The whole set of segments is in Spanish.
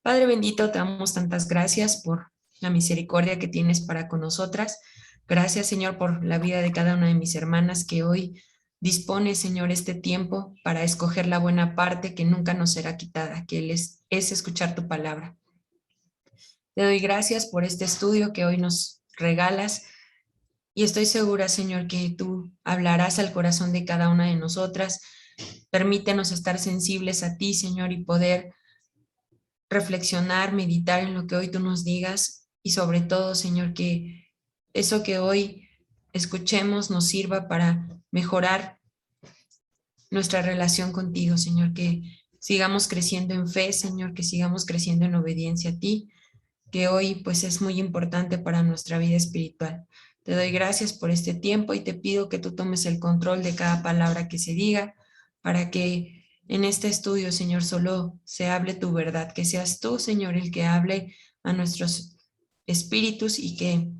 Padre bendito, te damos tantas gracias por la misericordia que tienes para con nosotras. Gracias, Señor, por la vida de cada una de mis hermanas que hoy dispone, Señor, este tiempo para escoger la buena parte que nunca nos será quitada, que es escuchar tu palabra. Te doy gracias por este estudio que hoy nos regalas y estoy segura, Señor, que tú hablarás al corazón de cada una de nosotras. Permítenos estar sensibles a ti, Señor, y poder reflexionar, meditar en lo que hoy tú nos digas y sobre todo, Señor, que eso que hoy escuchemos nos sirva para mejorar nuestra relación contigo, Señor, que sigamos creciendo en fe, Señor, que sigamos creciendo en obediencia a ti, que hoy pues es muy importante para nuestra vida espiritual. Te doy gracias por este tiempo y te pido que tú tomes el control de cada palabra que se diga para que en este estudio, Señor, solo se hable tu verdad, que seas tú, Señor, el que hable a nuestros espíritus y que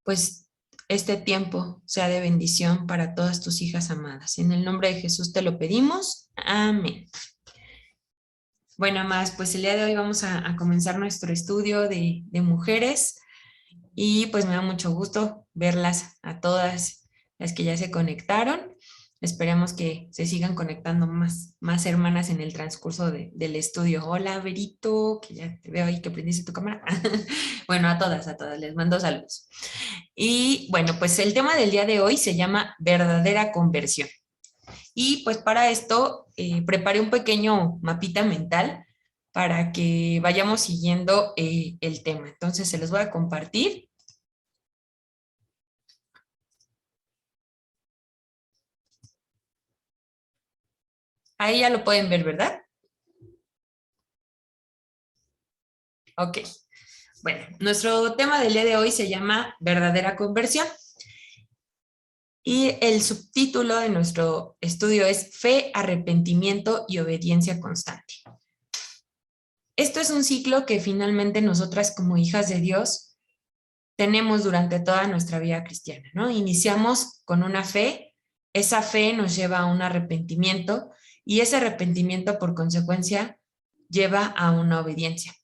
pues este tiempo sea de bendición para todas tus hijas amadas. En el nombre de Jesús te lo pedimos. Amén. Bueno, más, pues el día de hoy vamos a comenzar nuestro estudio de mujeres y pues me da mucho gusto verlas a todas las que ya se conectaron. Esperemos que se sigan conectando más hermanas en el transcurso del estudio. Hola, Verito, que ya te veo ahí que prendiste tu cámara. Bueno, a todas, les mando saludos. Y bueno, pues el tema del día de hoy se llama verdadera conversión. Y pues para esto preparé un pequeño mapita mental para que vayamos siguiendo el tema. Entonces se los voy a compartir. Ahí ya lo pueden ver, ¿verdad? Ok. Bueno, nuestro tema del día de hoy se llama verdadera conversión. Y el subtítulo de nuestro estudio es Fe, Arrepentimiento y Obediencia Constante. Esto es un ciclo que finalmente nosotras como hijas de Dios tenemos durante toda nuestra vida cristiana, ¿no? Iniciamos con una fe, esa fe nos lleva a un arrepentimiento y ese arrepentimiento por consecuencia lleva a una obediencia.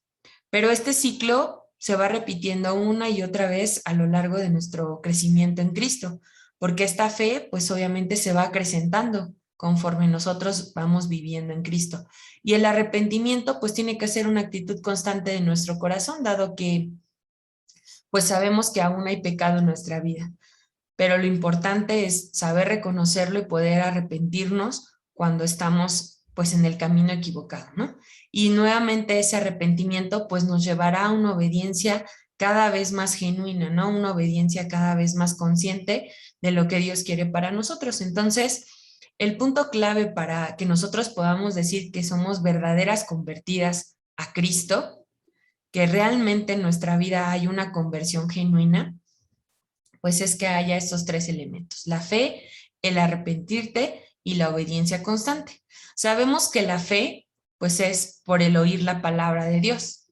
Pero este ciclo se va repitiendo una y otra vez a lo largo de nuestro crecimiento en Cristo, porque esta fe pues obviamente se va acrecentando conforme nosotros vamos viviendo en Cristo. Y el arrepentimiento pues tiene que ser una actitud constante de nuestro corazón, dado que pues sabemos que aún hay pecado en nuestra vida. Pero lo importante es saber reconocerlo y poder arrepentirnos cuando estamos pues en el camino equivocado, ¿no? Y nuevamente ese arrepentimiento pues nos llevará a una obediencia cada vez más genuina, ¿no? Una obediencia cada vez más consciente de lo que Dios quiere para nosotros. Entonces, el punto clave para que nosotros podamos decir que somos verdaderas convertidas a Cristo, que realmente en nuestra vida hay una conversión genuina, pues es que haya estos tres elementos: la fe, el arrepentirte y la obediencia constante. Sabemos que la fe, pues es por el oír la palabra de Dios.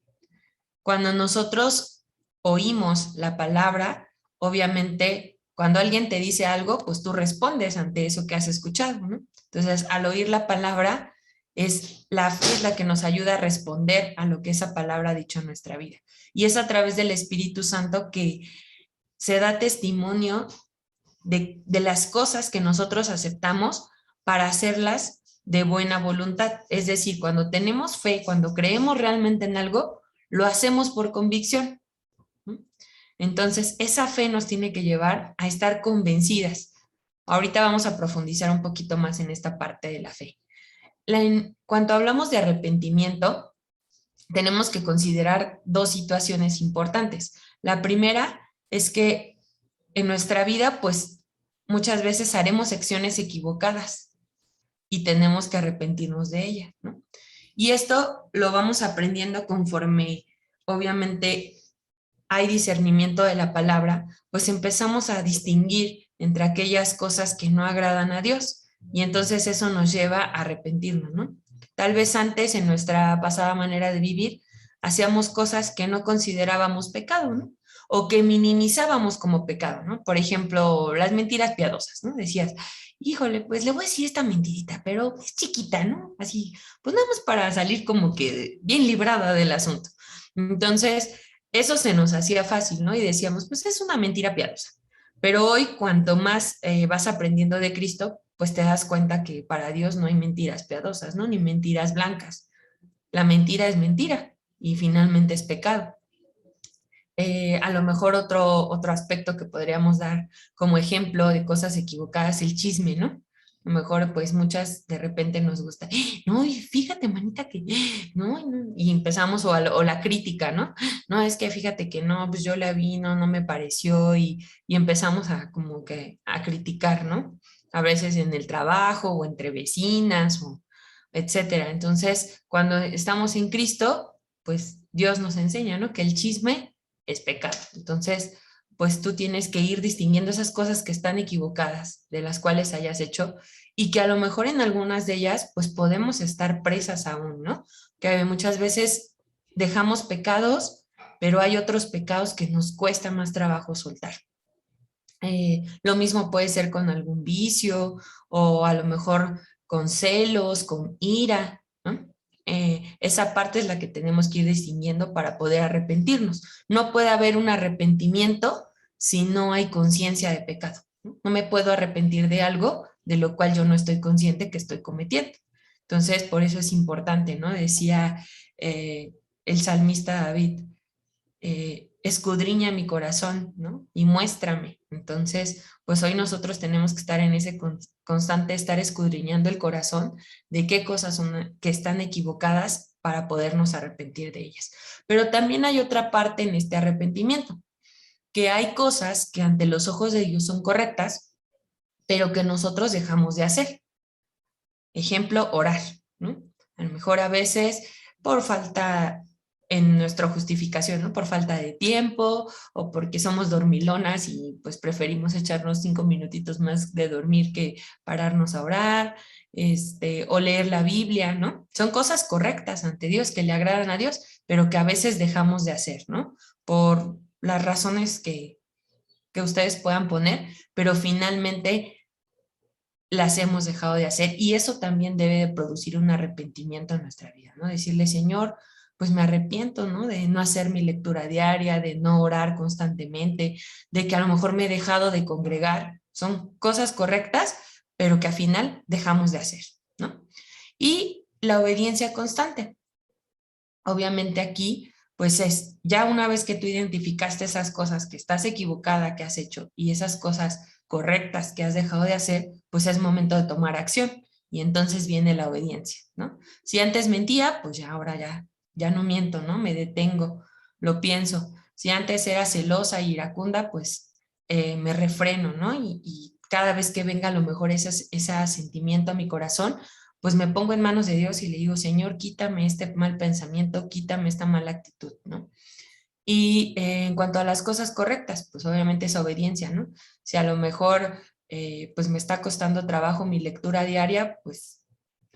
Cuando nosotros oímos la palabra, obviamente, cuando alguien te dice algo, pues tú respondes ante eso que has escuchado, ¿no? Entonces, al oír la palabra, la fe es la que nos ayuda a responder a lo que esa palabra ha dicho en nuestra vida. Y es a través del Espíritu Santo que se da testimonio de las cosas que nosotros aceptamos para hacerlas de buena voluntad. Es decir, cuando tenemos fe, cuando creemos realmente en algo, lo hacemos por convicción. Entonces, esa fe nos tiene que llevar a estar convencidas. Ahorita vamos a profundizar un poquito más en esta parte de la fe. Cuando hablamos de arrepentimiento, tenemos que considerar dos situaciones importantes. La primera es que en nuestra vida, pues muchas veces haremos acciones equivocadas y tenemos que arrepentirnos de ellas, ¿no? Y esto lo vamos aprendiendo conforme, obviamente, hay discernimiento de la palabra, pues empezamos a distinguir entre aquellas cosas que no agradan a Dios y entonces eso nos lleva a arrepentirnos, ¿no? Tal vez antes, en nuestra pasada manera de vivir, hacíamos cosas que no considerábamos pecado, ¿no? o que minimizábamos como pecado, ¿no? Por ejemplo, las mentiras piadosas, ¿no? Decías, híjole, pues le voy a decir esta mentirita, pero es chiquita, ¿no? Así, pues nada más para salir como que bien librada del asunto. Entonces, eso se nos hacía fácil, ¿no? Y decíamos, pues es una mentira piadosa. Pero hoy, cuanto más vas aprendiendo de Cristo, pues te das cuenta que para Dios no hay mentiras piadosas, ¿no? Ni mentiras blancas. La mentira es mentira y finalmente es pecado. A lo mejor otro aspecto que podríamos dar como ejemplo de cosas equivocadas, el chisme, ¿no? A lo mejor pues muchas de repente nos gusta, no, y fíjate, manita, que no, no", y empezamos o la crítica, ¿no? No, es que fíjate que no, pues yo la vi, no, no me pareció y empezamos a como que a criticar, ¿no? A veces en el trabajo o entre vecinas o etcétera. Entonces, cuando estamos en Cristo, pues Dios nos enseña, ¿no? Que el chisme es pecado. Entonces, pues tú tienes que ir distinguiendo esas cosas que están equivocadas, de las cuales hayas hecho, y que a lo mejor en algunas de ellas, pues podemos estar presas aún, ¿no? Que muchas veces dejamos pecados, pero hay otros pecados que nos cuesta más trabajo soltar. Lo mismo puede ser con algún vicio o a lo mejor con celos, con ira, ¿no? Esa parte es la que tenemos que ir distinguiendo para poder arrepentirnos. No puede haber un arrepentimiento si no hay conciencia de pecado. ¿No? No me puedo arrepentir de algo de lo cual yo no estoy consciente que estoy cometiendo. Entonces, por eso es importante, ¿no? Decía el salmista David, escudriña mi corazón, ¿no? Y muéstrame. Entonces, pues hoy nosotros tenemos que estar en ese constante, estar escudriñando el corazón de qué cosas son que están equivocadas para podernos arrepentir de ellas. Pero también hay otra parte en este arrepentimiento, que hay cosas que ante los ojos de Dios son correctas, pero que nosotros dejamos de hacer. Ejemplo, orar, ¿no? A lo mejor a veces por falta en nuestra justificación, ¿no? Por falta de tiempo o porque somos dormilonas y pues preferimos echarnos 5 minutitos más de dormir que pararnos a orar, o leer la Biblia, ¿no? Son cosas correctas ante Dios, que le agradan a Dios, pero que a veces dejamos de hacer, ¿no? Por las razones que ustedes puedan poner, pero finalmente las hemos dejado de hacer y eso también debe de producir un arrepentimiento en nuestra vida, ¿no? Decirle, Señor, pues me arrepiento, ¿no? De no hacer mi lectura diaria, de no orar constantemente, de que a lo mejor me he dejado de congregar. Son cosas correctas, pero que al final dejamos de hacer, ¿no? Y la obediencia constante. Obviamente aquí, pues es ya una vez que tú identificaste esas cosas que estás equivocada que has hecho y esas cosas correctas que has dejado de hacer, pues es momento de tomar acción y entonces viene la obediencia, ¿no? Si antes mentía, pues ya ahora ya no miento, ¿no? Me detengo, lo pienso. Si antes era celosa y iracunda, pues me refreno, ¿no? Y cada vez que venga a lo mejor ese sentimiento a mi corazón, pues me pongo en manos de Dios y le digo, Señor, quítame este mal pensamiento, quítame esta mala actitud, ¿no? Y en cuanto a las cosas correctas, pues obviamente es obediencia, ¿no? Si a lo mejor pues me está costando trabajo mi lectura diaria, pues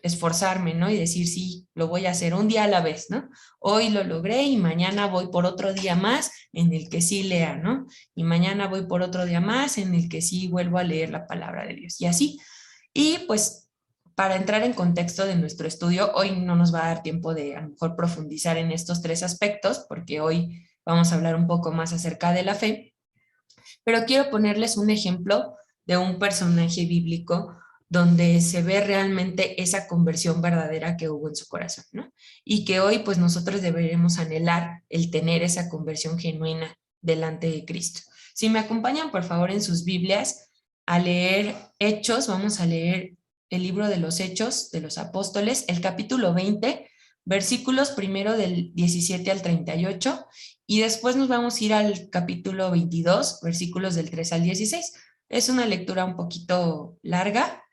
esforzarme, ¿no? Y decir, sí, lo voy a hacer un día a la vez, ¿no? Hoy lo logré y mañana voy por otro día más en el que sí lea, ¿no? Y mañana voy por otro día más en el que sí vuelvo a leer la palabra de Dios. Y así. Y pues para entrar en contexto de nuestro estudio, hoy no nos va a dar tiempo de a lo mejor profundizar en estos tres aspectos, porque hoy vamos a hablar un poco más acerca de la fe, pero quiero ponerles un ejemplo de un personaje bíblico donde se ve realmente esa conversión verdadera que hubo en su corazón, ¿no? Y que hoy pues nosotros deberemos anhelar el tener esa conversión genuina delante de Cristo. Si me acompañan por favor en sus Biblias a leer Hechos, vamos a leer el libro de los Hechos de los Apóstoles, el capítulo 20, versículos primero del 17 al 38, y después nos vamos a ir al capítulo 22, versículos del 3 al 16. Es una lectura un poquito larga,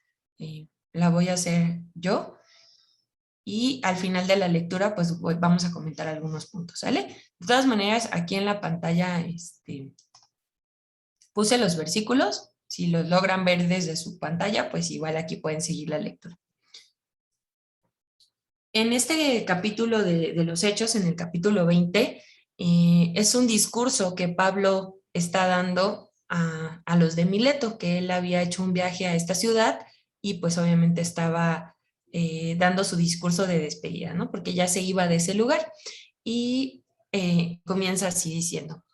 la voy a hacer yo, y al final de la lectura pues vamos a comentar algunos puntos, ¿sale? De todas maneras, aquí en la pantalla puse los versículos. Si los logran ver desde su pantalla, pues igual aquí pueden seguir la lectura. En este capítulo de los Hechos, en el capítulo 20, Es un discurso que Pablo está dando a los de Mileto, que él había hecho un viaje a esta ciudad y pues obviamente estaba dando su discurso de despedida, ¿no? Porque ya se iba de ese lugar y comienza así diciendo: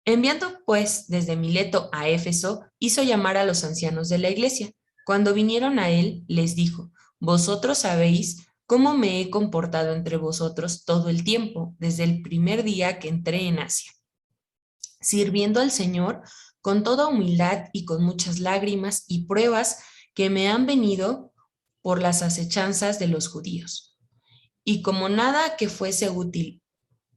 enviando pues desde Mileto a Éfeso, hizo llamar a los ancianos de la iglesia. Cuando vinieron a él, les dijo: vosotros sabéis cómo me he comportado entre vosotros todo el tiempo, desde el primer día que entré en Asia, sirviendo al Señor con toda humildad y con muchas lágrimas y pruebas que me han venido por las acechanzas de los judíos. Y como nada que fuese útil,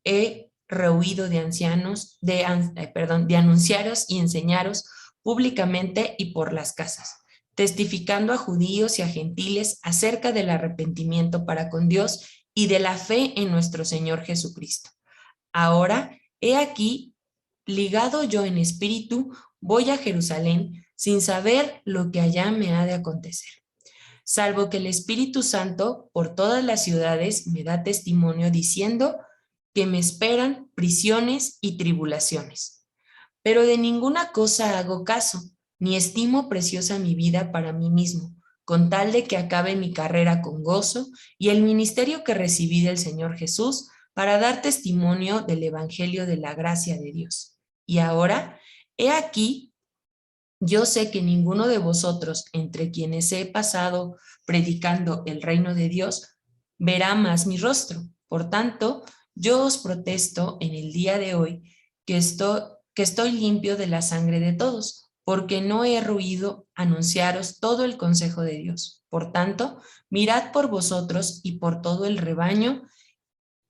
he rehuido de ancianos, de anunciaros y enseñaros públicamente y por las casas, testificando a judíos y a gentiles acerca del arrepentimiento para con Dios y de la fe en nuestro Señor Jesucristo. Ahora, he aquí, ligado yo en espíritu, voy a Jerusalén sin saber lo que allá me ha de acontecer, salvo que el Espíritu Santo por todas las ciudades me da testimonio diciendo que me esperan prisiones y tribulaciones. Pero de ninguna cosa hago caso, ni estimo preciosa mi vida para mí mismo, con tal de que acabe mi carrera con gozo y el ministerio que recibí del Señor Jesús para dar testimonio del Evangelio de la gracia de Dios. Y ahora, he aquí, yo sé que ninguno de vosotros, entre quienes he pasado predicando el reino de Dios, verá más mi rostro. Por tanto, yo os protesto en el día de hoy que estoy limpio de la sangre de todos, porque no he ruido anunciaros todo el consejo de Dios. Por tanto, mirad por vosotros y por todo el rebaño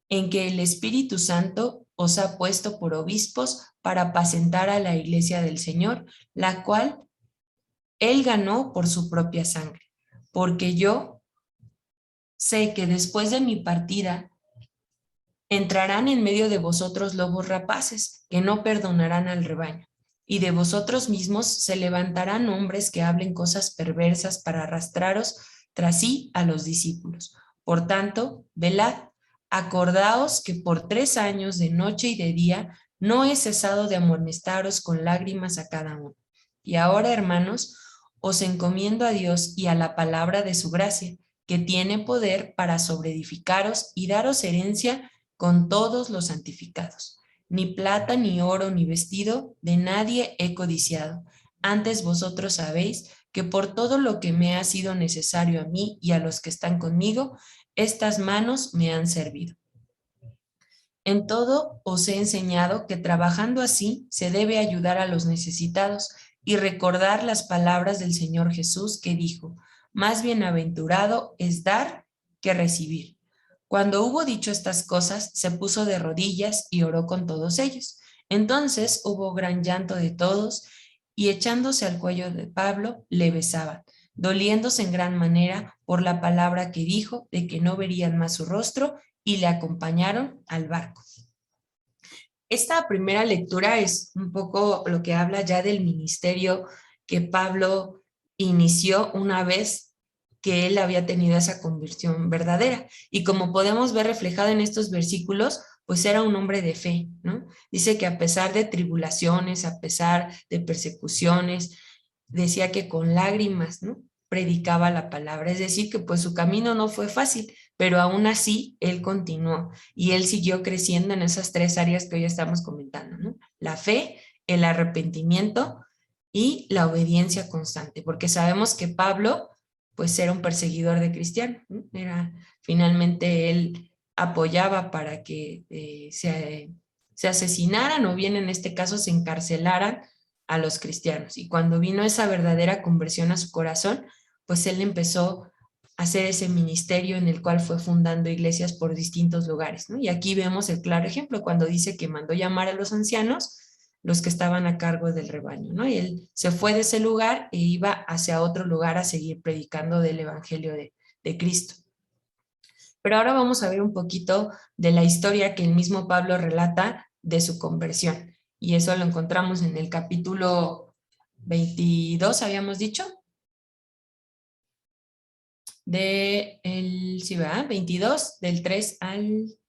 en que el Espíritu Santo os ha puesto por obispos para apacentar a la iglesia del Señor, la cual él ganó por su propia sangre. Porque yo sé que después de mi partida entrarán en medio de vosotros lobos rapaces, que no perdonarán al rebaño. Y de vosotros mismos se levantarán hombres que hablen cosas perversas para arrastraros tras sí a los discípulos. Por tanto, velad, acordaos que por 3 años de noche y de día no he cesado de amonestaros con lágrimas a cada uno. Y ahora, hermanos, os encomiendo a Dios y a la palabra de su gracia, que tiene poder para sobreedificaros y daros herencia con todos los santificados. Ni plata, ni oro, ni vestido de nadie he codiciado. Antes vosotros sabéis que por todo lo que me ha sido necesario a mí y a los que están conmigo, estas manos me han servido. En todo os he enseñado que trabajando así se debe ayudar a los necesitados y recordar las palabras del Señor Jesús que dijo: más bienaventurado es dar que recibir. Cuando hubo dicho estas cosas, se puso de rodillas y oró con todos ellos. Entonces hubo gran llanto de todos y echándose al cuello de Pablo, le besaban, doliéndose en gran manera por la palabra que dijo de que no verían más su rostro, y le acompañaron al barco. Esta primera lectura es un poco lo que habla ya del ministerio que Pablo inició una vez que él había tenido esa conversión verdadera. Y como podemos ver reflejado en estos versículos, pues era un hombre de fe, ¿no? Dice que a pesar de tribulaciones, a pesar de persecuciones, decía que con lágrimas, ¿no? Predicaba la palabra. Es decir, que pues su camino no fue fácil, pero aún así él continuó y él siguió creciendo en esas 3 áreas que hoy estamos comentando, ¿no? La fe, el arrepentimiento y la obediencia constante, porque sabemos que Pablo pues era un perseguidor de cristianos, ¿no? Era, finalmente él apoyaba para que se asesinaran o bien en este caso se encarcelaran a los cristianos. Y cuando vino esa verdadera conversión a su corazón, pues él empezó a hacer ese ministerio en el cual fue fundando iglesias por distintos lugares, ¿no? Y aquí vemos el claro ejemplo cuando dice que mandó llamar a los ancianos, los que estaban a cargo del rebaño, ¿no? Y él se fue de ese lugar e iba hacia otro lugar a seguir predicando del evangelio de Cristo. Pero ahora vamos a ver un poquito de la historia que el mismo Pablo relata de su conversión. Y eso lo encontramos en el capítulo 22, habíamos dicho, sí, ¿verdad? 22, del 3 al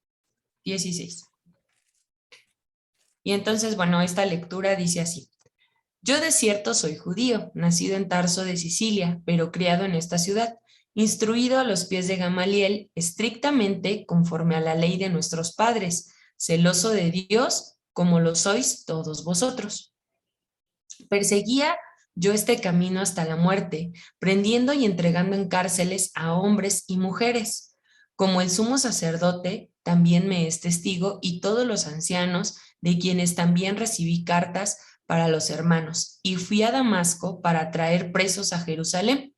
16. Y entonces, bueno, esta lectura dice así. Yo de cierto soy judío, nacido en Tarso de Sicilia, pero criado en esta ciudad, instruido a los pies de Gamaliel, estrictamente conforme a la ley de nuestros padres, celoso de Dios, como lo sois todos vosotros. Perseguía yo este camino hasta la muerte, prendiendo y entregando en cárceles a hombres y mujeres. Como el sumo sacerdote, también me es testigo y todos los ancianos, de quienes también recibí cartas para los hermanos, y fui a Damasco para traer presos a Jerusalén,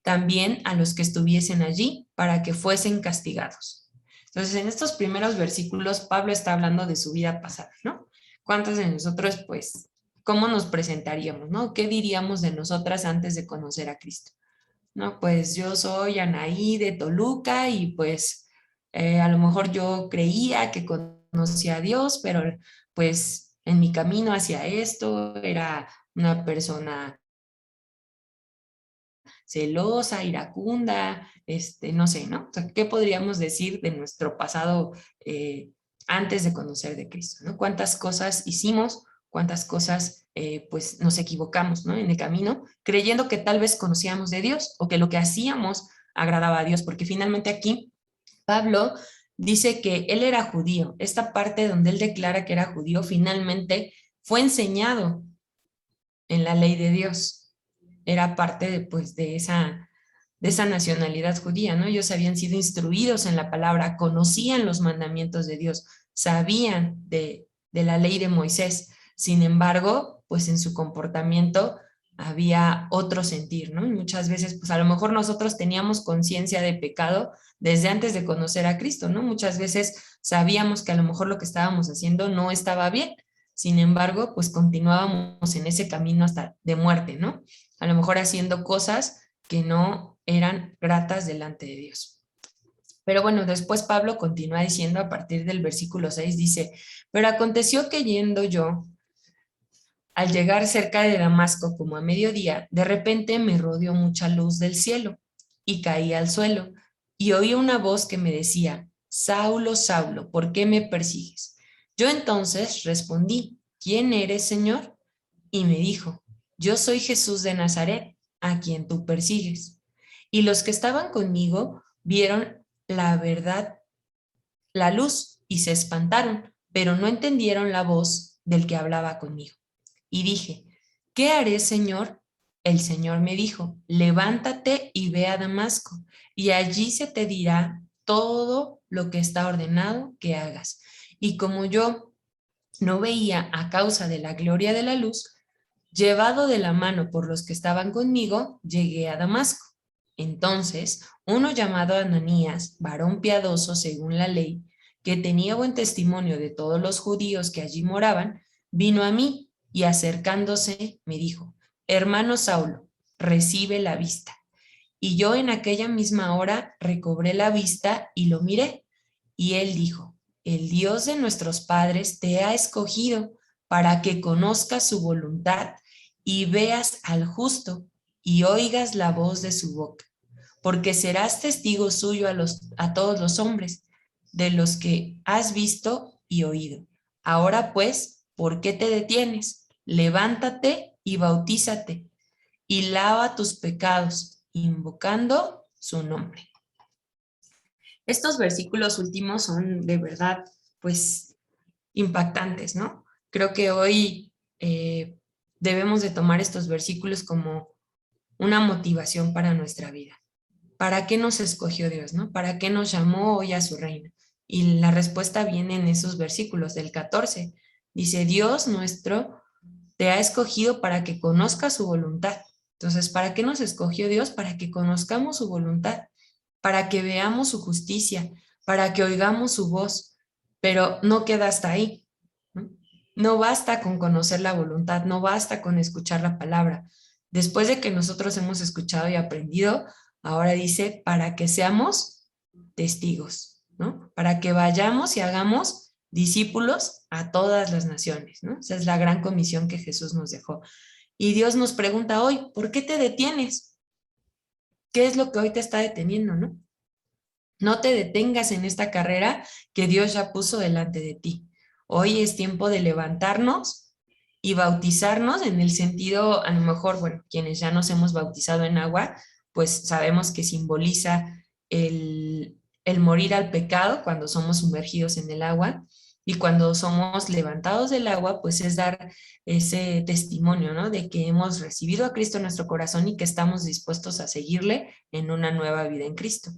también a los que estuviesen allí, para que fuesen castigados. Entonces, en estos primeros versículos, Pablo está hablando de su vida pasada, ¿no? ¿Cuántos de nosotros, pues, cómo nos presentaríamos, ¿no? ¿Qué diríamos de nosotras antes de conocer a Cristo? No, pues yo soy Anaí de Toluca y pues a lo mejor yo creía que conocía a Dios, pero pues en mi camino hacia esto era una persona celosa, iracunda, no sé, ¿no? O sea, ¿qué podríamos decir de nuestro pasado antes de conocer de Cristo, ¿no? ¿Cuántas cosas hicimos? ¿Cuántas cosas pues nos equivocamos, ¿no? En el camino, creyendo que tal vez conocíamos de Dios o que lo que hacíamos agradaba a Dios, porque finalmente aquí Pablo dice que él era judío. Esta parte donde él declara que era judío finalmente fue enseñado en la ley de Dios. Era parte de, pues, de esa nacionalidad judía, ¿no? Ellos habían sido instruidos en la palabra, conocían los mandamientos de Dios, sabían de la ley de Moisés. Sin embargo, pues en su comportamiento había otro sentir, ¿no? Y muchas veces, pues a lo mejor nosotros teníamos conciencia de pecado desde antes de conocer a Cristo, ¿no? Muchas veces sabíamos que a lo mejor lo que estábamos haciendo no estaba bien. Sin embargo, pues continuábamos en ese camino hasta de muerte, ¿no? A lo mejor haciendo cosas que no eran gratas delante de Dios. Pero bueno, después Pablo continúa diciendo a partir del versículo 6, dice, pero aconteció que yendo yo, al llegar cerca de Damasco como a mediodía, de repente me rodeó mucha luz del cielo y caí al suelo y oí una voz que me decía, Saulo, Saulo, ¿por qué me persigues? Yo entonces respondí, ¿quién eres, Señor? Y me dijo, yo soy Jesús de Nazaret, a quien tú persigues. Y los que estaban conmigo vieron la verdad, la luz, y se espantaron, pero no entendieron la voz del que hablaba conmigo. Y dije, ¿qué haré, Señor? El Señor me dijo, levántate y ve a Damasco, y allí se te dirá todo lo que está ordenado que hagas. Y como yo no veía a causa de la gloria de la luz, llevado de la mano por los que estaban conmigo, llegué a Damasco. Entonces, uno llamado Ananías, varón piadoso según la ley, que tenía buen testimonio de todos los judíos que allí moraban, vino a mí y acercándose me dijo, hermano Saulo, recibe la vista. Y yo en aquella misma hora recobré la vista y lo miré. Y él dijo, el Dios de nuestros padres te ha escogido para que conozcas su voluntad y veas al justo y oigas la voz de su boca, porque serás testigo suyo a todos los hombres, de los que has visto y oído. Ahora pues, ¿por qué te detienes? Levántate y bautízate y lava tus pecados, invocando su nombre. Estos versículos últimos son de verdad, pues, impactantes, ¿no? Creo que hoy debemos de tomar estos versículos como una motivación para nuestra vida. ¿Para qué nos escogió Dios, no? ¿Para qué nos llamó hoy a su reino? Y la respuesta viene en esos versículos del 14. Dice, Dios nuestro te ha escogido para que conozcas su voluntad. Entonces, ¿para qué nos escogió Dios? Para que conozcamos su voluntad, para que veamos su justicia, para que oigamos su voz, pero no queda hasta ahí. ¿No? No basta con conocer la voluntad, no basta con escuchar la palabra. Después de que nosotros hemos escuchado y aprendido, ahora dice, para que seamos testigos, ¿no? Para que vayamos y hagamos discípulos a todas las naciones, ¿no? Esa es la gran comisión que Jesús nos dejó. Y Dios nos pregunta hoy, ¿por qué te detienes? ¿Qué es lo que hoy te está deteniendo, no? No te detengas en esta carrera que Dios ya puso delante de ti. Hoy es tiempo de levantarnos y bautizarnos en el sentido, a lo mejor, bueno, quienes ya nos hemos bautizado en agua, pues sabemos que simboliza el morir al pecado cuando somos sumergidos en el agua, y cuando somos levantados del agua, pues es dar ese testimonio, ¿no? De que hemos recibido a Cristo en nuestro corazón y que estamos dispuestos a seguirle en una nueva vida en Cristo.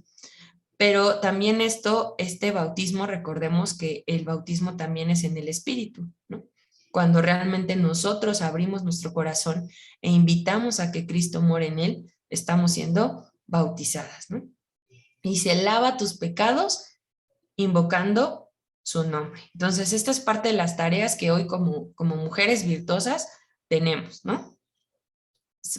Pero también este bautismo, recordemos que el bautismo también es en el Espíritu, ¿no? Cuando realmente nosotros abrimos nuestro corazón e invitamos a que Cristo more en él, estamos siendo bautizadas, ¿no? Y se lava tus pecados invocando su nombre. Entonces, esta es parte de las tareas que hoy como mujeres virtuosas tenemos, ¿no?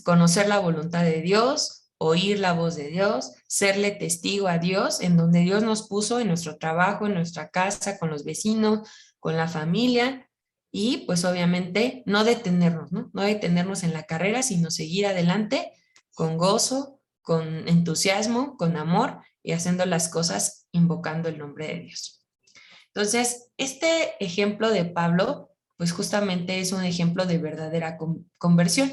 Conocer la voluntad de Dios, oír la voz de Dios, serle testigo a Dios en donde Dios nos puso, en nuestro trabajo, en nuestra casa, con los vecinos, con la familia, y pues obviamente no detenernos, ¿no? No detenernos en la carrera, sino seguir adelante con gozo, con entusiasmo, con amor y haciendo las cosas invocando el nombre de Dios. Entonces, este ejemplo de Pablo, pues justamente es un ejemplo de verdadera conversión.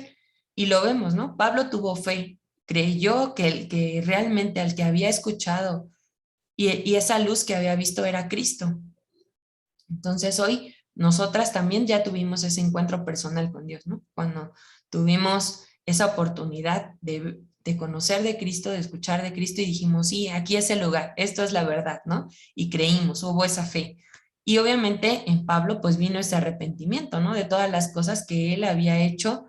Y lo vemos, ¿no? Pablo tuvo fe, creyó que realmente al que había escuchado y esa luz que había visto era Cristo. Entonces hoy nosotras también ya tuvimos ese encuentro personal con Dios, ¿no? Cuando tuvimos esa oportunidad de conocer de Cristo, de escuchar de Cristo y dijimos, sí, aquí es el lugar, esto es la verdad, ¿no? Y creímos, hubo esa fe. Y obviamente en Pablo pues vino ese arrepentimiento, ¿no? De todas las cosas que él había hecho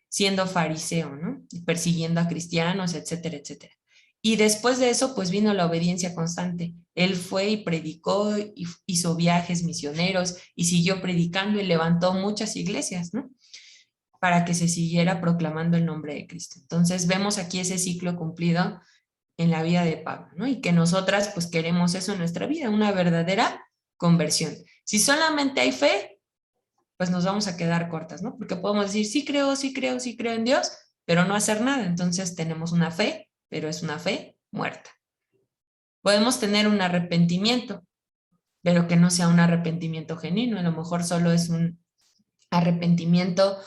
siendo fariseo, ¿no? Persiguiendo a cristianos, etcétera, etcétera. Y después de eso, pues vino la obediencia constante. Él fue y predicó, y hizo viajes misioneros y siguió predicando y levantó muchas iglesias, ¿no? Para que se siguiera proclamando el nombre de Cristo. Entonces vemos aquí ese ciclo cumplido en la vida de Pablo, ¿no? Y que nosotras pues queremos eso en nuestra vida, una verdadera conversión. Si solamente hay fe, pues nos vamos a quedar cortas, ¿no? Porque podemos decir, sí creo, sí creo, sí creo en Dios, pero no hacer nada. Entonces tenemos una fe, pero es una fe muerta. Podemos tener un arrepentimiento, pero que no sea un arrepentimiento genuino. A lo mejor solo es un arrepentimiento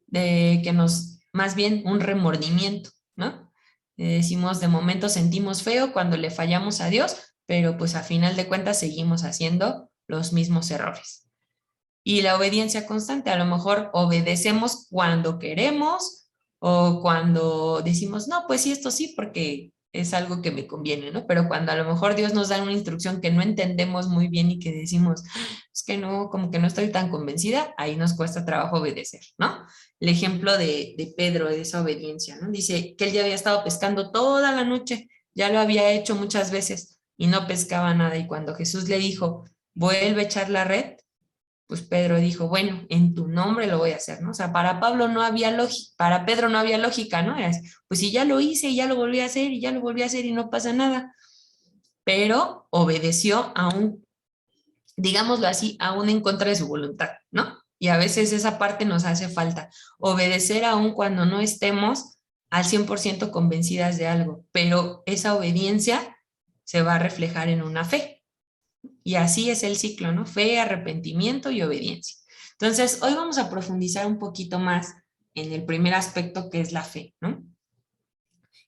de que más bien un remordimiento, ¿no? Decimos, de momento sentimos feo cuando le fallamos a Dios, pero pues a final de cuentas seguimos haciendo los mismos errores. Y la obediencia constante, a lo mejor obedecemos cuando queremos o cuando decimos, no, pues sí, esto sí, porque es algo que me conviene, ¿no? Pero cuando a lo mejor Dios nos da una instrucción que no entendemos muy bien y que decimos, es que no, como que no estoy tan convencida, ahí nos cuesta trabajo obedecer, ¿no? El ejemplo de Pedro, de esa obediencia, ¿no? Dice que él ya había estado pescando toda la noche, ya lo había hecho muchas veces y no pescaba nada. Y cuando Jesús le dijo, vuelve a echar la red, pues Pedro dijo, bueno, en tu nombre lo voy a hacer, ¿no? O sea, para Pablo no había lógica, para Pedro no había lógica, ¿no? Era, pues si ya lo hice y ya lo volví a hacer y ya lo volví a hacer y no pasa nada. Pero obedeció aún, digámoslo así, aún en contra de su voluntad, ¿no? Y a veces esa parte nos hace falta, obedecer aún cuando no estemos al 100% convencidas de algo, pero esa obediencia se va a reflejar en una fe. Y así es el ciclo, ¿no? Fe, arrepentimiento y obediencia. Entonces, hoy vamos a profundizar un poquito más en el primer aspecto que es la fe, ¿no?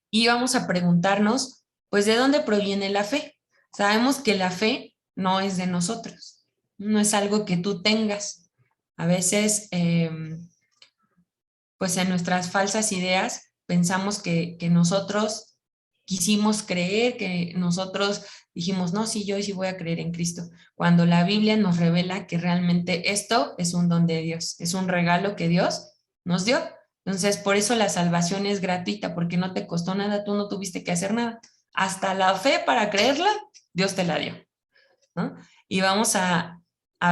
Y vamos a preguntarnos, pues, ¿de dónde proviene la fe? Sabemos que la fe no es de nosotros, no es algo que tú tengas. A veces, pues en nuestras falsas ideas pensamos que nosotros quisimos creer, que nosotros dijimos, no, sí, yo sí voy a creer en Cristo, cuando la Biblia nos revela que realmente esto es un don de Dios, es un regalo que Dios nos dio. Entonces, por eso la salvación es gratuita, porque no te costó nada, tú no tuviste que hacer nada. Hasta la fe para creerla, Dios te la dio, ¿no? Y vamos a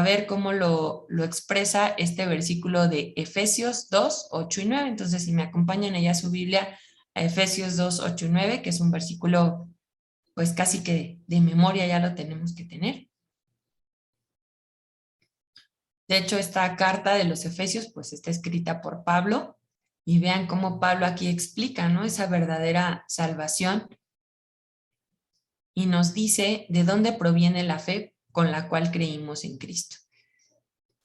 ver cómo lo expresa este versículo de Efesios 2, 8 y 9. Entonces, si me acompañan allá a su Biblia, a Efesios 2, 8 y 9, que es un versículo pues casi que de memoria ya lo tenemos que tener. De hecho, esta carta de los Efesios pues está escrita por Pablo, y vean cómo Pablo aquí explica, ¿no? Esa verdadera salvación, y nos dice de dónde proviene la fe con la cual creímos en Cristo.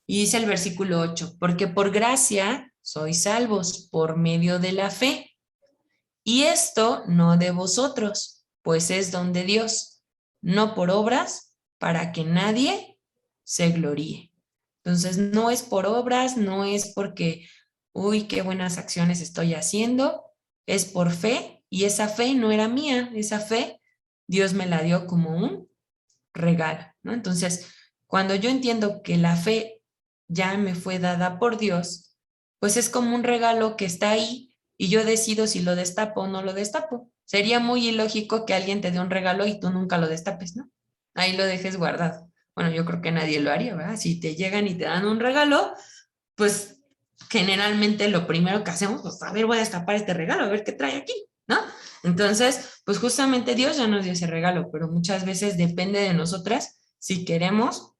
Y dice el versículo 8, porque por gracia sois salvos por medio de la fe. Y esto no de vosotros, pues es don de Dios, no por obras, para que nadie se gloríe. Entonces, no es por obras, no es porque, uy, qué buenas acciones estoy haciendo, es por fe, y esa fe no era mía, esa fe Dios me la dio como un regalo, ¿no? Entonces, cuando yo entiendo que la fe ya me fue dada por Dios, pues es como un regalo que está ahí y yo decido si lo destapo o no lo destapo. Sería muy ilógico que alguien te dé un regalo y tú nunca lo destapes, ¿no? Ahí lo dejes guardado. Bueno, yo creo que nadie lo haría, ¿verdad? Si te llegan y te dan un regalo, pues generalmente lo primero que hacemos, pues a ver, voy a destapar este regalo, a ver qué trae aquí, ¿no? Entonces, pues justamente Dios ya nos dio ese regalo, pero muchas veces depende de nosotras si queremos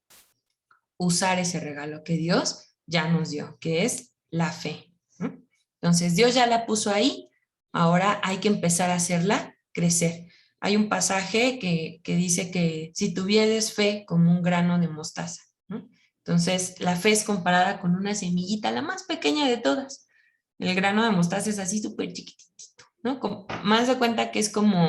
usar ese regalo que Dios ya nos dio, que es la fe, ¿no? Entonces, Dios ya la puso ahí, ahora hay que empezar a hacerla crecer. Hay un pasaje que dice que si tuvieres fe como un grano de mostaza, ¿no? Entonces, la fe es comparada con una semillita, la más pequeña de todas. El grano de mostaza es así súper chiquitito, ¿no? Como, más de cuenta que es como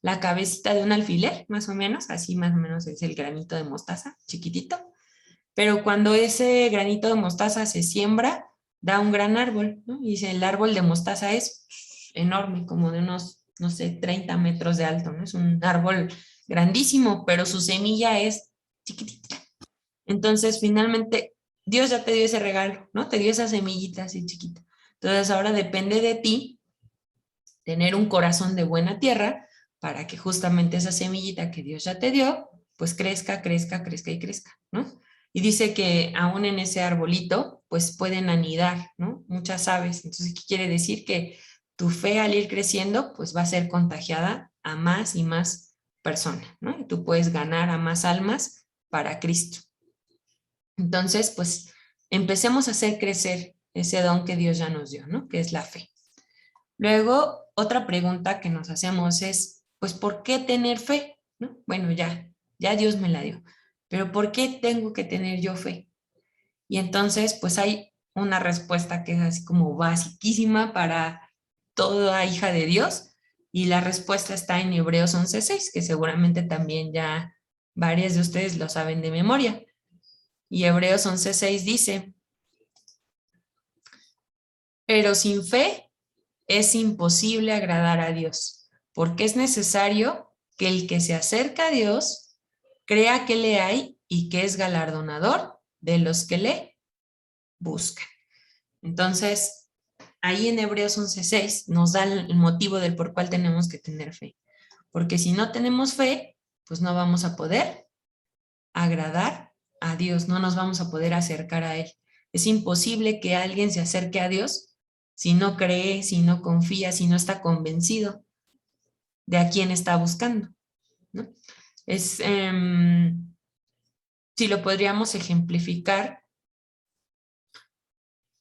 la cabecita de un alfiler, más o menos, así más o menos es el granito de mostaza, chiquitito. Pero cuando ese granito de mostaza se siembra, da un gran árbol, ¿no? Y el árbol de mostaza es enorme, como de unos, no sé, 30 metros de alto, ¿no? Es un árbol grandísimo, pero su semilla es chiquitita. Entonces, finalmente, Dios ya te dio ese regalo, ¿no? Te dio esa semillita así chiquita. Entonces, ahora depende de ti tener un corazón de buena tierra para que justamente esa semillita que Dios ya te dio, pues crezca, crezca, crezca y crezca, ¿no? Y dice que aún en ese arbolito, pues pueden anidar, ¿no? Muchas aves. Entonces, ¿qué quiere decir? Que tu fe al ir creciendo, pues va a ser contagiada a más y más personas, ¿no? Y tú puedes ganar a más almas para Cristo. Entonces, pues empecemos a hacer crecer ese don que Dios ya nos dio, ¿no? Que es la fe. Luego, otra pregunta que nos hacemos es, pues, ¿por qué tener fe? ¿No? Bueno, ya Dios me la dio, pero ¿por qué tengo que tener yo fe? Y entonces, pues hay una respuesta que es así como basiquísima para toda hija de Dios, y la respuesta está en Hebreos 11:6, que seguramente también ya varias de ustedes lo saben de memoria. Y Hebreos 11:6 dice, pero sin fe es imposible agradar a Dios, porque es necesario que el que se acerca a Dios crea que le hay y que es galardonador de los que le buscan. Entonces, ahí en Hebreos 11:6 nos da el motivo del por cual tenemos que tener fe. Porque si no tenemos fe, pues no vamos a poder agradar a Dios, no nos vamos a poder acercar a Él. Es imposible que alguien se acerque a Dios si no cree, si no confía, si no está convencido de a quién está buscando, ¿no? Es, si lo podríamos ejemplificar,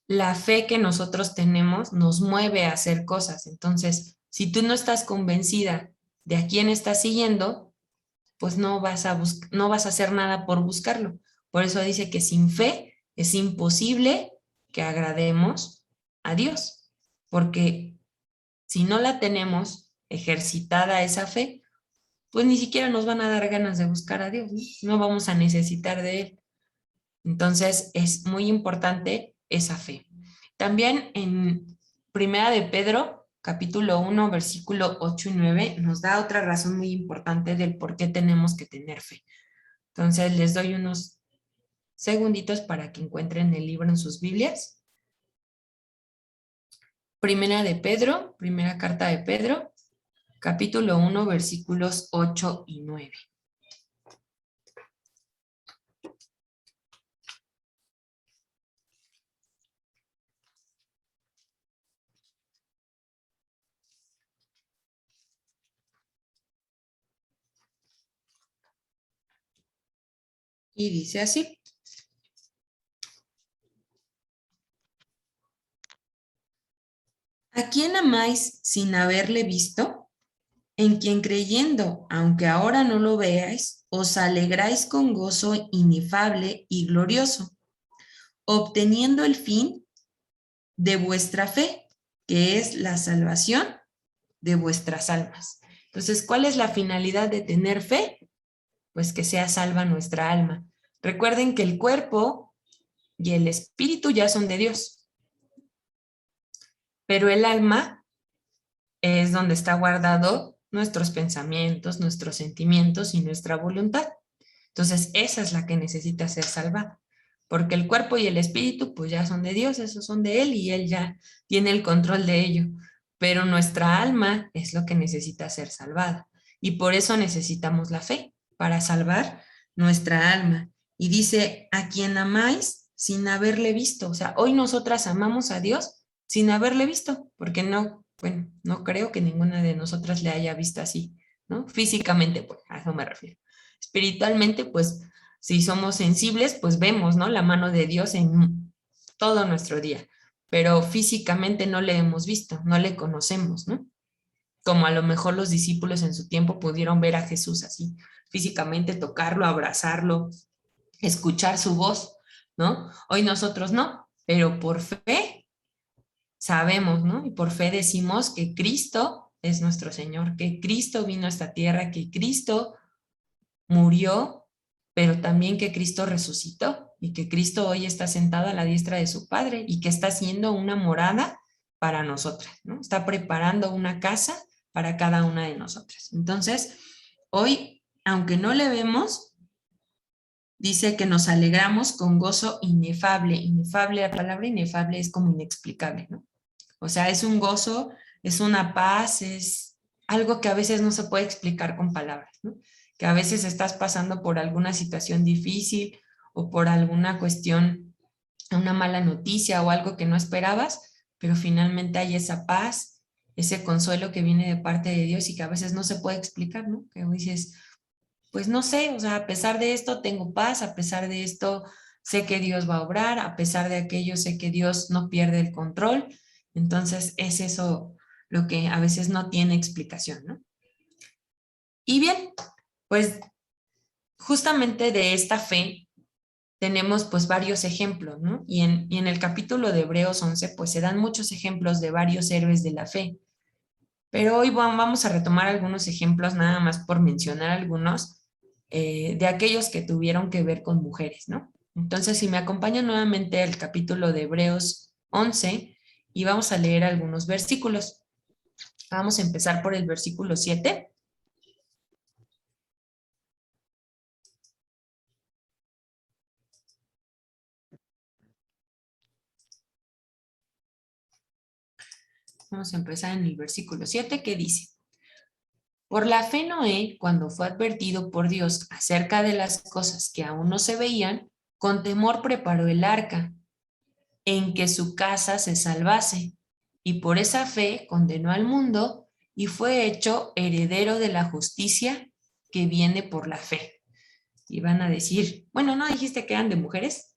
la fe que nosotros tenemos nos mueve a hacer cosas. Entonces, si tú no estás convencida de a quién estás siguiendo, pues no vas a hacer nada por buscarlo. Por eso dice que sin fe es imposible que agrademos a Dios, porque si no la tenemos ejercitada esa fe, pues ni siquiera nos van a dar ganas de buscar a Dios, ¿no? No vamos a necesitar de Él. Entonces es muy importante esa fe. También en Primera de Pedro, capítulo 1, versículo 8 y 9, nos da otra razón muy importante del por qué tenemos que tener fe. Entonces les doy unos segunditos para que encuentren el libro en sus Biblias. Primera de Pedro, primera carta de Pedro, capítulo 1, versículos 8 y 9. Y dice así: ¿a quién amáis sin haberle visto? En quien creyendo, aunque ahora no lo veáis, os alegráis con gozo inefable y glorioso, obteniendo el fin de vuestra fe, que es la salvación de vuestras almas. Entonces, ¿cuál es la finalidad de tener fe? Pues que sea salva nuestra alma. Recuerden que el cuerpo y el espíritu ya son de Dios, pero el alma es donde está guardado nuestros pensamientos, nuestros sentimientos y nuestra voluntad. Entonces, esa es la que necesita ser salvada, porque el cuerpo y el espíritu pues ya son de Dios, esos son de Él y Él ya tiene el control de ello, pero nuestra alma es lo que necesita ser salvada y por eso necesitamos la fe para salvar nuestra alma. Y dice, a quien amáis sin haberle visto, o sea, hoy nosotras amamos a Dios sin haberle visto, porque no, bueno, no creo que ninguna de nosotras le haya visto así, ¿no? Físicamente, pues a eso me refiero. Espiritualmente, pues si somos sensibles, pues vemos, ¿no? La mano de Dios en todo nuestro día, pero físicamente no le hemos visto, no le conocemos, ¿no? Como a lo mejor los discípulos en su tiempo pudieron ver a Jesús así, físicamente tocarlo, abrazarlo, escuchar su voz, ¿no? Hoy nosotros no, pero por fe sabemos, ¿no? Y por fe decimos que Cristo es nuestro Señor, que Cristo vino a esta tierra, que Cristo murió, pero también que Cristo resucitó y que Cristo hoy está sentado a la diestra de su Padre y que está haciendo una morada para nosotras, ¿no? Está preparando una casa para cada una de nosotras. Entonces, hoy, aunque no le vemos, dice que nos alegramos con gozo inefable. Inefable, la palabra inefable es como inexplicable, ¿no? O sea, es un gozo, es una paz, es algo que a veces no se puede explicar con palabras, ¿no? Que a veces estás pasando por alguna situación difícil o por alguna cuestión, una mala noticia o algo que no esperabas, pero finalmente hay esa paz, ese consuelo que viene de parte de Dios y que a veces no se puede explicar, ¿no? Que dices, pues no sé, o sea, a pesar de esto tengo paz, a pesar de esto sé que Dios va a obrar, a pesar de aquello sé que Dios no pierde el control. Entonces es eso lo que a veces no tiene explicación, ¿no? Y bien, pues justamente de esta fe tenemos pues varios ejemplos, ¿no? Y en el capítulo de Hebreos 11 pues se dan muchos ejemplos de varios héroes de la fe. Pero hoy vamos a retomar algunos ejemplos, nada más por mencionar algunos, de aquellos que tuvieron que ver con mujeres, ¿no? Entonces, si me acompañan nuevamente al capítulo de Hebreos 11 y vamos a leer algunos versículos. Vamos a empezar por el versículo 7. Vamos a empezar en el versículo 7 que dice, por la fe Noé, cuando fue advertido por Dios acerca de las cosas que aún no se veían, con temor preparó el arca, en que su casa se salvase, y por esa fe condenó al mundo y fue hecho heredero de la justicia que viene por la fe. Y van a decir, bueno, ¿no dijiste que eran de mujeres?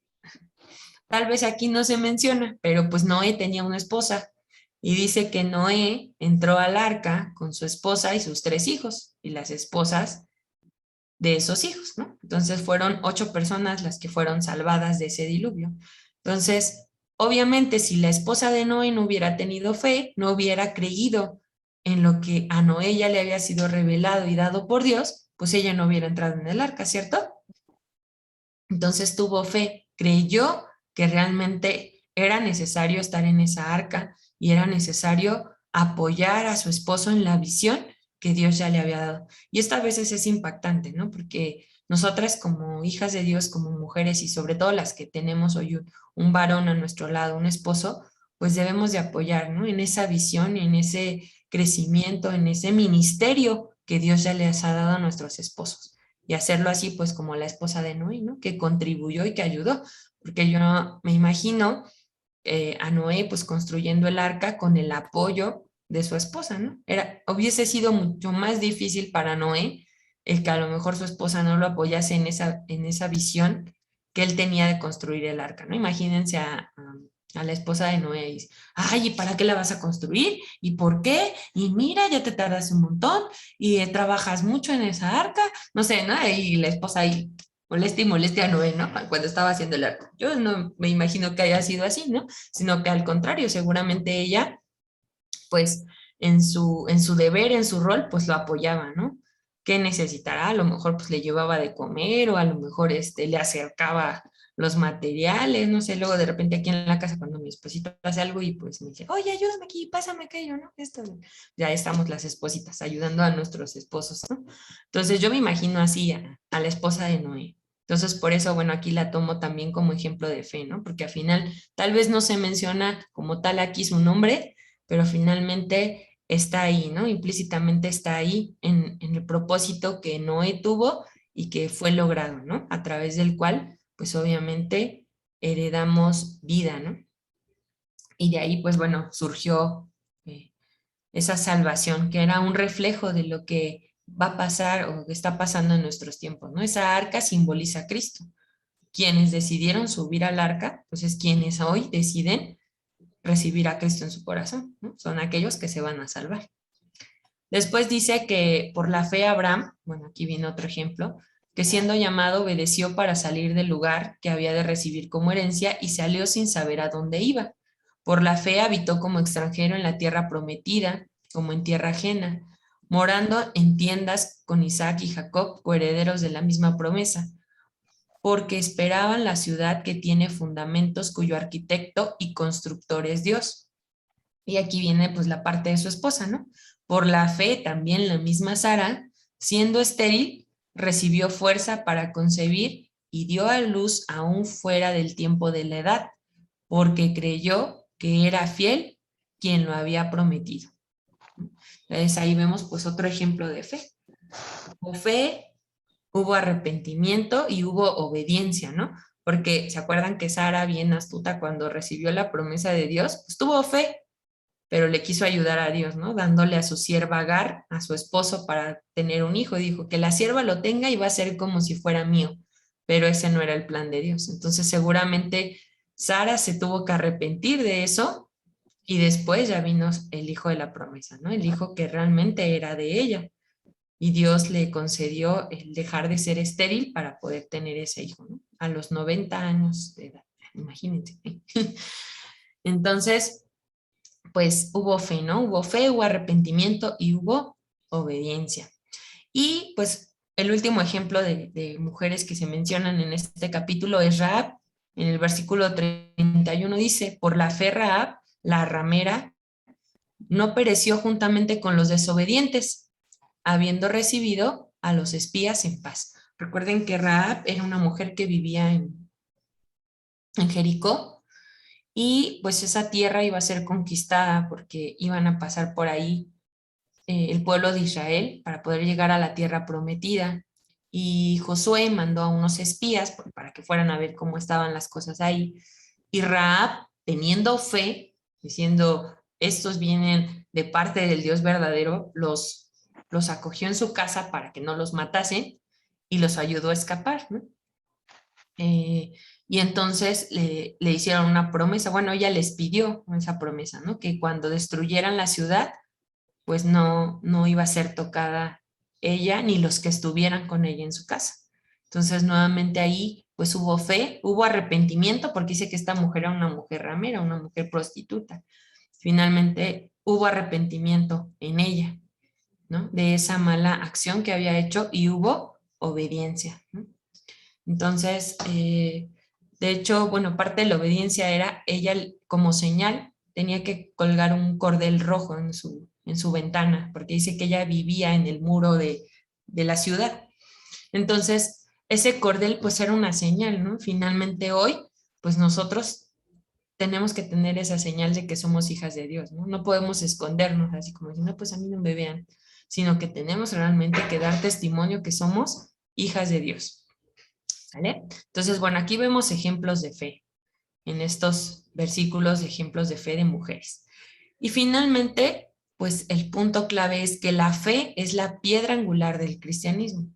Tal vez aquí no se menciona, pero pues Noé tenía una esposa y dice que Noé entró al arca con su esposa y sus 3 hijos y las esposas de esos hijos, ¿no? Entonces fueron 8 personas las que fueron salvadas de ese diluvio. Entonces, obviamente, si la esposa de Noé no hubiera tenido fe, no hubiera creído en lo que a Noé ya le había sido revelado y dado por Dios, pues ella no hubiera entrado en el arca, ¿cierto? Entonces tuvo fe, creyó que realmente era necesario estar en esa arca y era necesario apoyar a su esposo en la visión que Dios ya le había dado. Y esto a veces es impactante, ¿no? Porque nosotras como hijas de Dios, como mujeres y sobre todo las que tenemos hoy un varón a nuestro lado, un esposo, pues debemos de apoyar, ¿no? En esa visión, en ese crecimiento, en ese ministerio que Dios ya les ha dado a nuestros esposos y hacerlo así, pues como la esposa de Noé, ¿no? Que contribuyó y que ayudó, porque yo me imagino a Noé pues construyendo el arca con el apoyo de su esposa, ¿no? Hubiese sido mucho más difícil para Noé el que a lo mejor su esposa no lo apoyase en esa visión que él tenía de construir el arca, ¿no? Imagínense a la esposa de Noé y dice, ay, ¿y para qué la vas a construir? ¿Y por qué? Y mira, ya te tardas un montón y trabajas mucho en esa arca, no sé, ¿no? Y la esposa ahí moleste y moleste a Noé, ¿no? Cuando estaba haciendo el arco. Yo no me imagino que haya sido así, ¿no? Sino que al contrario, seguramente ella, pues en su deber, en su rol, pues lo apoyaba, ¿no? ¿Qué necesitará? A lo mejor pues le llevaba de comer o a lo mejor le acercaba los materiales, no sé, luego de repente aquí en la casa cuando mi esposito hace algo y pues me dice, oye, ayúdame aquí, pásame aquello, ¿no? Esto, ya estamos las espositas ayudando a nuestros esposos, ¿no? Entonces yo me imagino así a la esposa de Noé. Entonces por eso, bueno, aquí la tomo también como ejemplo de fe, ¿no? Porque al final tal vez no se menciona como tal aquí su nombre, pero finalmente está ahí, ¿no? Implícitamente está ahí en el propósito que Noé tuvo y que fue logrado, ¿no? A través del cual, pues obviamente heredamos vida, ¿no? Y de ahí, pues bueno, surgió esa salvación, que era un reflejo de lo que va a pasar o que está pasando en nuestros tiempos, ¿no? Esa arca simboliza a Cristo. Quienes decidieron subir al arca, pues es quienes hoy deciden recibir a Cristo en su corazón, ¿no? Son aquellos que se van a salvar. Después dice que por la fe Abraham, bueno, aquí viene otro ejemplo, que siendo llamado obedeció para salir del lugar que había de recibir como herencia y salió sin saber a dónde iba. Por la fe habitó como extranjero en la tierra prometida, como en tierra ajena, morando en tiendas con Isaac y Jacob, coherederos de la misma promesa, porque esperaban la ciudad que tiene fundamentos, cuyo arquitecto y constructor es Dios. Y aquí viene pues la parte de su esposa, ¿no? Por la fe también la misma Sara, siendo estéril, recibió fuerza para concebir y dio a luz aún fuera del tiempo de la edad, porque creyó que era fiel quien lo había prometido. Entonces ahí vemos pues otro ejemplo de fe. Hubo fe, hubo arrepentimiento y hubo obediencia, ¿no? Porque se acuerdan que Sara, bien astuta, cuando recibió la promesa de Dios, pues tuvo fe, pero le quiso ayudar a Dios, ¿no? Dándole a su sierva Agar, a su esposo, para tener un hijo. Dijo que la sierva lo tenga y va a ser como si fuera mío, pero ese no era el plan de Dios. Entonces seguramente Sara se tuvo que arrepentir de eso y después ya vino el hijo de la promesa, ¿no? El hijo que realmente era de ella. Y Dios le concedió el dejar de ser estéril para poder tener ese hijo, ¿no? A los 90 años de edad, imagínense. Entonces, pues hubo fe, ¿no? Hubo fe, hubo arrepentimiento y hubo obediencia. Y pues el último ejemplo de mujeres que se mencionan en este capítulo es Rahab. En el versículo 31 dice, por la fe Rahab, la ramera, no pereció juntamente con los desobedientes, habiendo recibido a los espías en paz. Recuerden que Rahab era una mujer que vivía en Jericó, y pues esa tierra iba a ser conquistada porque iban a pasar por ahí el pueblo de Israel para poder llegar a la tierra prometida. Y Josué mandó a unos espías para que fueran a ver cómo estaban las cosas ahí. Y Rahab, teniendo fe, diciendo, estos vienen de parte del Dios verdadero, los acogió en su casa para que no los matasen y los ayudó a escapar, ¿no? Eh, y entonces le hicieron una promesa, bueno, ella les pidió esa promesa, ¿no? Que cuando destruyeran la ciudad, pues no iba a ser tocada ella ni los que estuvieran con ella en su casa. Entonces, nuevamente ahí, pues hubo fe, hubo arrepentimiento, porque dice que esta mujer era una mujer ramera, una mujer prostituta. Finalmente, hubo arrepentimiento en ella, ¿no? De esa mala acción que había hecho y hubo obediencia, ¿no? Entonces, de hecho, bueno, parte de la obediencia era ella como señal tenía que colgar un cordel rojo en su ventana, porque dice que ella vivía en el muro de la ciudad. Entonces, ese cordel pues era una señal, ¿no? Finalmente hoy, pues nosotros tenemos que tener esa señal de que somos hijas de Dios, ¿no? No podemos escondernos así como diciendo, no, pues a mí no me vean, sino que tenemos realmente que dar testimonio que somos hijas de Dios. ¿Vale? Entonces, bueno, aquí vemos ejemplos de fe en estos versículos, ejemplos de fe de mujeres. Y finalmente, pues el punto clave es que la fe es la piedra angular del cristianismo.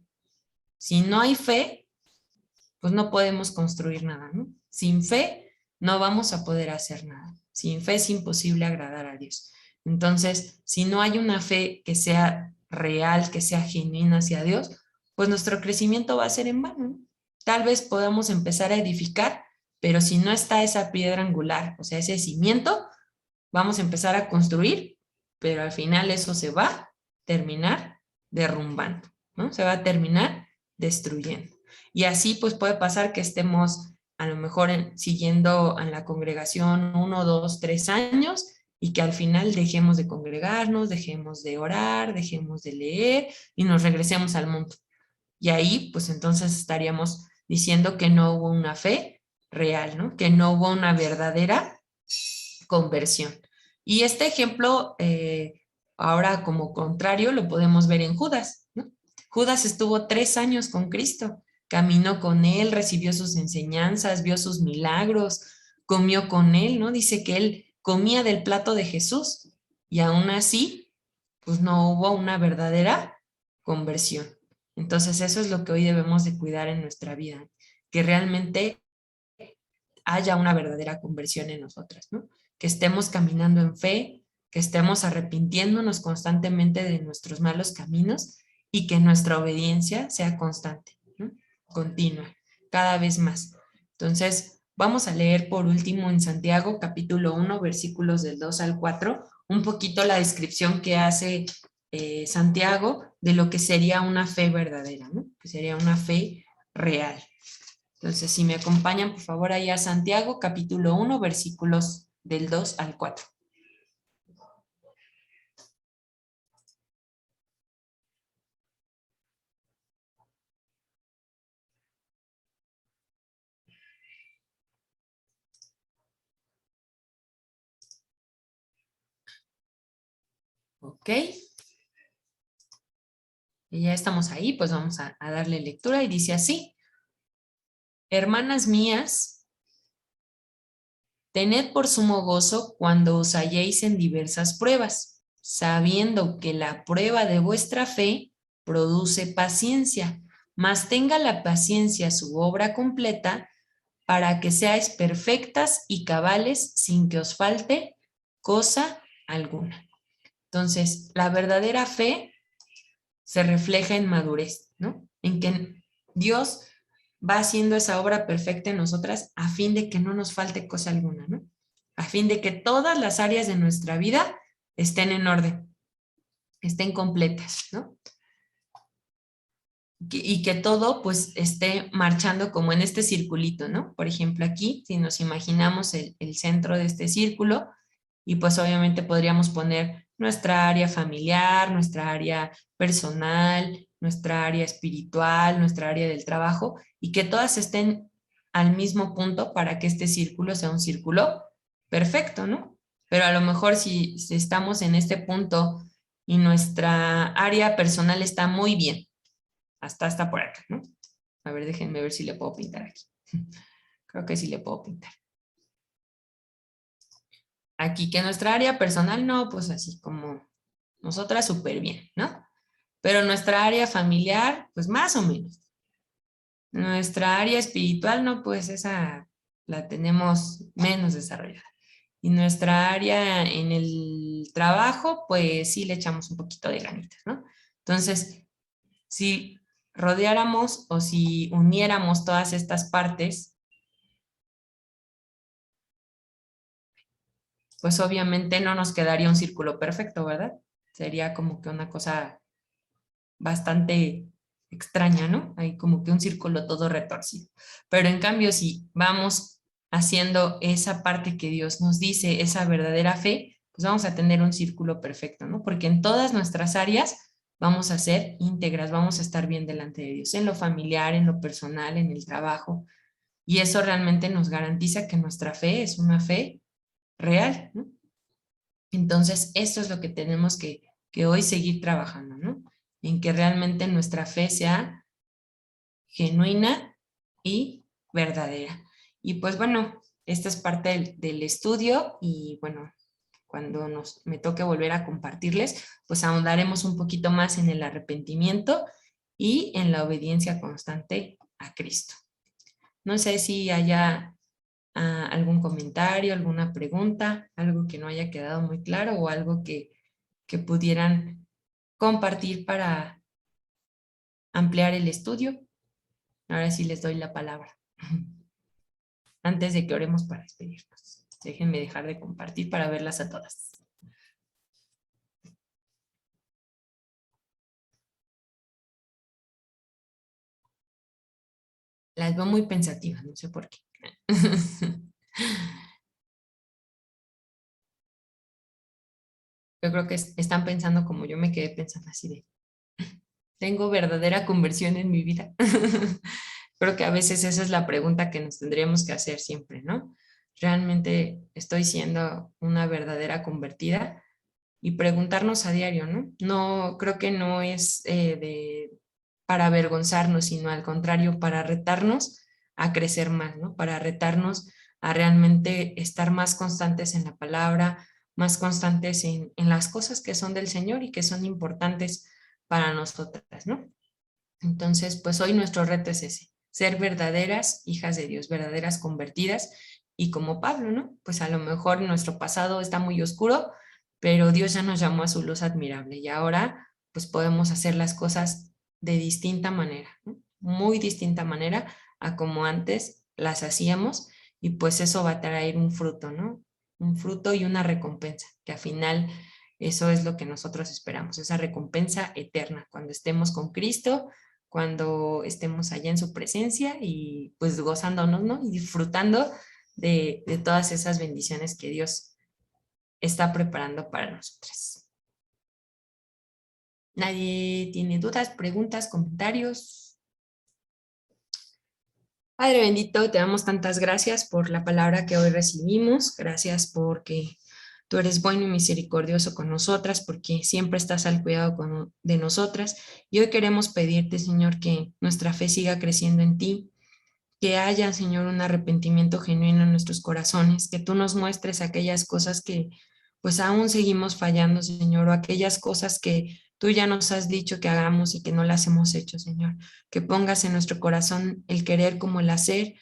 Si no hay fe, pues no podemos construir nada, ¿no? Sin fe no vamos a poder hacer nada. Sin fe es imposible agradar a Dios. Entonces, si no hay una fe que sea real, que sea genuina hacia Dios, pues nuestro crecimiento va a ser en vano, ¿no? tal vez podamos empezar a edificar, pero si no está esa piedra angular, o sea, ese cimiento, vamos a empezar a construir, pero al final eso se va a terminar derrumbando, ¿no? Se va a terminar destruyendo. Y así pues puede pasar que estemos a lo mejor siguiendo a la congregación 1, 2, 3 años y que al final dejemos de congregarnos, dejemos de orar, dejemos de leer y nos regresemos al mundo. Y ahí pues entonces estaríamos diciendo que no hubo una fe real, ¿no? Que no hubo una verdadera conversión. Y este ejemplo, ahora como contrario, lo podemos ver en Judas, ¿no? Judas estuvo 3 años con Cristo, caminó con él, recibió sus enseñanzas, vio sus milagros, comió con él, ¿no? Dice que él comía del plato de Jesús y aún así, pues no hubo una verdadera conversión. Entonces eso es lo que hoy debemos de cuidar en nuestra vida, que realmente haya una verdadera conversión en nosotras, ¿no? Que estemos caminando en fe, que estemos arrepintiéndonos constantemente de nuestros malos caminos y que nuestra obediencia sea constante, ¿no? Continua, cada vez más. Entonces, vamos a leer por último en Santiago, capítulo 1, versículos del 2 al 4, un poquito la descripción que hace Santiago de lo que sería una fe verdadera, ¿no? Que sería una fe real. Entonces, si me acompañan, por favor, ahí a Santiago, capítulo 1, versículos del 2 al 4. Ok, y ya estamos ahí, pues vamos a darle lectura y dice así: hermanas mías, tened por sumo gozo cuando os halléis en diversas pruebas, sabiendo que la prueba de vuestra fe produce paciencia, mas tenga la paciencia su obra completa para que seáis perfectas y cabales sin que os falte cosa alguna. Entonces, la verdadera fe se refleja en madurez, ¿no? En que Dios va haciendo esa obra perfecta en nosotras a fin de que no nos falte cosa alguna, ¿no? A fin de que todas las áreas de nuestra vida estén en orden, estén completas, ¿no? Y que todo pues esté marchando como en este circulito, ¿no? Por ejemplo, aquí, si nos imaginamos el centro de este círculo, y pues obviamente podríamos poner nuestra área familiar, nuestra área personal, nuestra área espiritual, nuestra área del trabajo, y que todas estén al mismo punto para que este círculo sea un círculo perfecto, ¿no? Pero a lo mejor si estamos en este punto y nuestra área personal está muy bien, hasta por acá, ¿no? A ver, déjenme ver si le puedo pintar aquí. Creo que sí le puedo pintar. Aquí que nuestra área personal no, pues así como nosotras súper bien, ¿no? Pero nuestra área familiar, pues más o menos. Nuestra área espiritual, no, pues esa la tenemos menos desarrollada. Y nuestra área en el trabajo, pues sí le echamos un poquito de ganitas, ¿no? Entonces, si rodeáramos o si uniéramos todas estas partes, pues obviamente no nos quedaría un círculo perfecto, ¿verdad? Sería como que una cosa bastante extraña, ¿no? Hay como que un círculo todo retorcido. Pero en cambio, si vamos haciendo esa parte que Dios nos dice, esa verdadera fe, pues vamos a tener un círculo perfecto, ¿no? Porque en todas nuestras áreas vamos a ser íntegras, vamos a estar bien delante de Dios, en lo familiar, en lo personal, en el trabajo. Y eso realmente nos garantiza que nuestra fe es una fe real, ¿no? Entonces, esto es lo que tenemos que hoy seguir trabajando, ¿no? En que realmente nuestra fe sea genuina y verdadera. Y pues bueno, esta es parte del estudio y bueno, cuando me toque volver a compartirles, pues ahondaremos un poquito más en el arrepentimiento y en la obediencia constante a Cristo. No sé si haya algún comentario, alguna pregunta, algo que no haya quedado muy claro o algo que pudieran compartir para ampliar el estudio. Ahora sí les doy la palabra. Antes de que oremos para despedirnos. Déjenme dejar de compartir para verlas a todas. Las veo muy pensativas, no sé por qué. Yo creo que están pensando como yo me quedé pensando así de, ¿tengo verdadera conversión en mi vida? Creo que a veces esa es la pregunta que nos tendríamos que hacer siempre, ¿no? ¿Realmente estoy siendo una verdadera convertida? Y preguntarnos a diario, ¿no? No, creo que no es para avergonzarnos, sino al contrario, para retarnos a crecer más, ¿no? Para retarnos a realmente estar más constantes en la palabra, más constantes en las cosas que son del Señor y que son importantes para nosotras, ¿no? Entonces, pues hoy nuestro reto es ese, ser verdaderas hijas de Dios, verdaderas convertidas y como Pablo, ¿no? Pues a lo mejor nuestro pasado está muy oscuro, pero Dios ya nos llamó a su luz admirable y ahora pues podemos hacer las cosas de distinta manera, ¿no? Muy distinta manera a como antes las hacíamos y pues eso va a traer un fruto, ¿no? Un fruto y una recompensa, que al final eso es lo que nosotros esperamos, esa recompensa eterna, cuando estemos con Cristo, cuando estemos allá en su presencia y pues gozándonos, ¿no? Y disfrutando de todas esas bendiciones que Dios está preparando para nosotras. ¿Nadie tiene dudas, preguntas, comentarios? Padre bendito, te damos tantas gracias por la palabra que hoy recibimos. Gracias porque tú eres bueno y misericordioso con nosotras, porque siempre estás al cuidado de nosotras. Y hoy queremos pedirte, Señor, que nuestra fe siga creciendo en ti, que haya, Señor, un arrepentimiento genuino en nuestros corazones, que tú nos muestres aquellas cosas que pues aún seguimos fallando, Señor, o aquellas cosas que tú ya nos has dicho que hagamos y que no las hemos hecho, Señor. Que pongas en nuestro corazón el querer como el hacer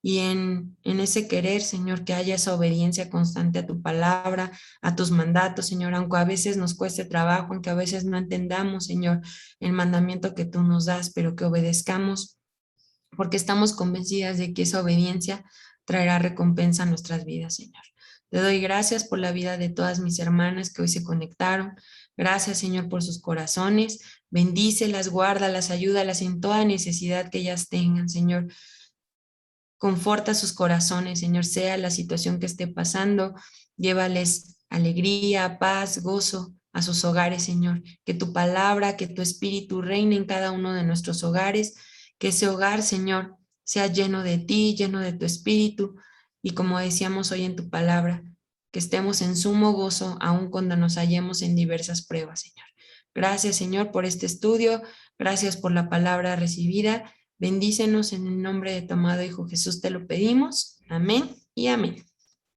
y en ese querer, Señor, que haya esa obediencia constante a tu palabra, a tus mandatos, Señor, aunque a veces nos cueste trabajo, aunque a veces no entendamos, Señor, el mandamiento que tú nos das, pero que obedezcamos porque estamos convencidas de que esa obediencia traerá recompensa a nuestras vidas, Señor. Te doy gracias por la vida de todas mis hermanas que hoy se conectaron. Gracias, Señor, por sus corazones. Bendícelas, guárdalas, ayúdalas en toda necesidad que ellas tengan, Señor. Conforta sus corazones, Señor, sea la situación que esté pasando. Llévales alegría, paz, gozo a sus hogares, Señor. Que tu palabra, que tu espíritu reine en cada uno de nuestros hogares. Que ese hogar, Señor, sea lleno de ti, lleno de tu espíritu. Y como decíamos hoy en tu palabra, que estemos en sumo gozo aun cuando nos hallemos en diversas pruebas, Señor. Gracias, Señor, por este estudio. Gracias por la palabra recibida. Bendícenos en el nombre de tu amado Hijo Jesús, te lo pedimos. Amén y amén.